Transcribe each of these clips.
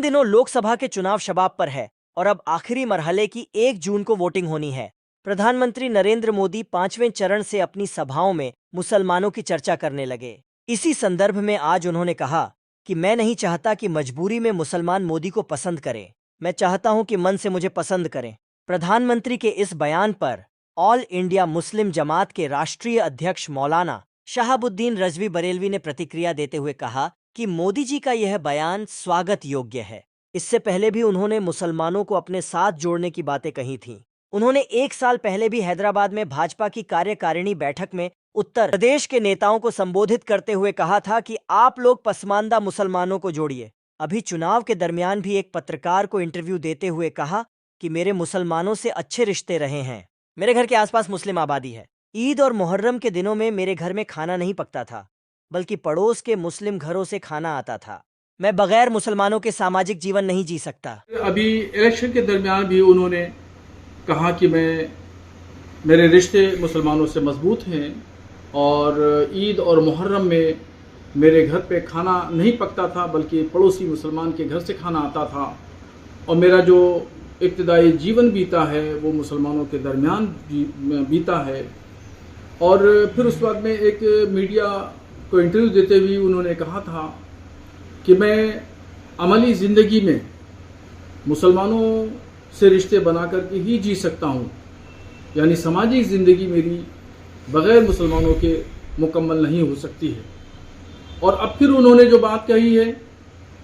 इन दिनों लोकसभा के चुनाव शबाब पर है और अब आखिरी मरहले की 1 जून को वोटिंग होनी है। प्रधानमंत्री नरेंद्र मोदी 5वें चरण से अपनी सभाओं में मुसलमानों की चर्चा करने लगे। इसी संदर्भ में आज उन्होंने कहा कि मैं नहीं चाहता कि मजबूरी में मुसलमान मोदी को पसंद करें, मैं चाहता हूं कि मन से मुझे पसंद करें। प्रधानमंत्री के इस बयान पर ऑल इंडिया मुस्लिम जमात के राष्ट्रीय अध्यक्ष मौलाना शहाबुद्दीन रजवी बरेलवी ने प्रतिक्रिया देते हुए कहा कि मोदी जी का यह बयान स्वागत योग्य है। इससे पहले भी उन्होंने मुसलमानों को अपने साथ जोड़ने की बातें कही थीं। उन्होंने 1 साल पहले भी हैदराबाद में भाजपा की कार्यकारिणी बैठक में उत्तर प्रदेश के नेताओं को संबोधित करते हुए कहा था कि आप लोग पसमानदा मुसलमानों को जोड़िए। अभी चुनाव के दरमियान भी एक पत्रकार को इंटरव्यू देते हुए कहा कि मेरे मुसलमानों से अच्छे रिश्ते रहे हैं, मेरे घर के आसपास मुस्लिम आबादी है। ईद और मुहर्रम के दिनों में मेरे घर में खाना नहीं पकता था, बल्कि पड़ोस के मुस्लिम घरों से खाना आता था। मैं बगैर मुसलमानों के सामाजिक जीवन नहीं जी सकता। अभी इलेक्शन के दरमियान भी उन्होंने कहा कि मेरे रिश्ते मुसलमानों से मजबूत हैं और ईद और मुहर्रम में मेरे घर पे खाना नहीं पकता था, बल्कि पड़ोसी मुसलमान के घर से खाना आता था और मेरा जो इब्तिदाई जीवन बीता है वो मुसलमानों के दरमियान बीता है। और फिर उस बाद में एक मीडिया को इंटरव्यू देते हुए उन्होंने कहा था कि मैं अमली ज़िंदगी में मुसलमानों से रिश्ते बना करके ही जी सकता हूँ, यानी सामाजिक ज़िंदगी मेरी बग़ैर मुसलमानों के मुकम्मल नहीं हो सकती है। और अब फिर उन्होंने जो बात कही है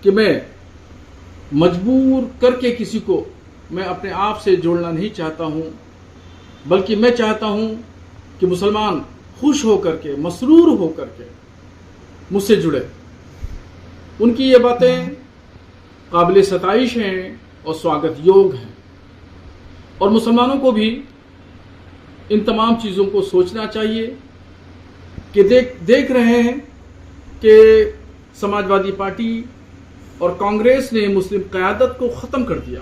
कि मैं मजबूर करके किसी को मैं अपने आप से जोड़ना नहीं चाहता हूँ, बल्कि मैं चाहता हूँ कि मुसलमान खुश होकर के, मसरूर होकर के मुझसे जुड़े। उनकी ये बातें काबिल सताइश हैं और स्वागत योग्य हैं और मुसलमानों को भी इन तमाम चीज़ों को सोचना चाहिए कि देख रहे हैं कि समाजवादी पार्टी और कांग्रेस ने मुस्लिम क़यादत को ख़त्म कर दिया।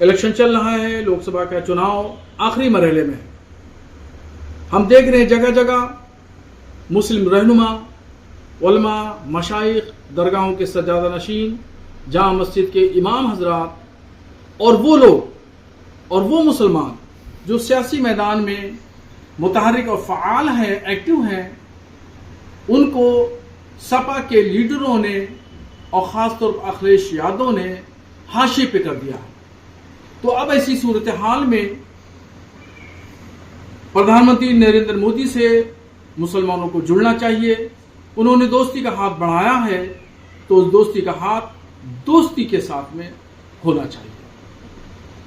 इलेक्शन चल रहा है, लोकसभा का चुनाव आखिरी मरहले में है। हम देख रहे हैं जगह जगह मुस्लिम रहनुमा, उलमा, मशाइख, दरगाहों के सज्जादा नशीन, जामा मस्जिद के इमाम हजरात और वो लोग और वो मुसलमान जो सियासी मैदान में मुतहर्रिक और फ़आल हैं, एक्टिव हैं, उनको सपा के लीडरों ने और ख़ासतौर पर अखिलेश यादव ने हाशिए पे कर दिया। तो अब ऐसी सूरत हाल में प्रधानमंत्री नरेंद्र मोदी से मुसलमानों को जुड़ना चाहिए। उन्होंने दोस्ती का हाथ बढ़ाया है तो उस दोस्ती का हाथ दोस्ती के साथ में होना चाहिए।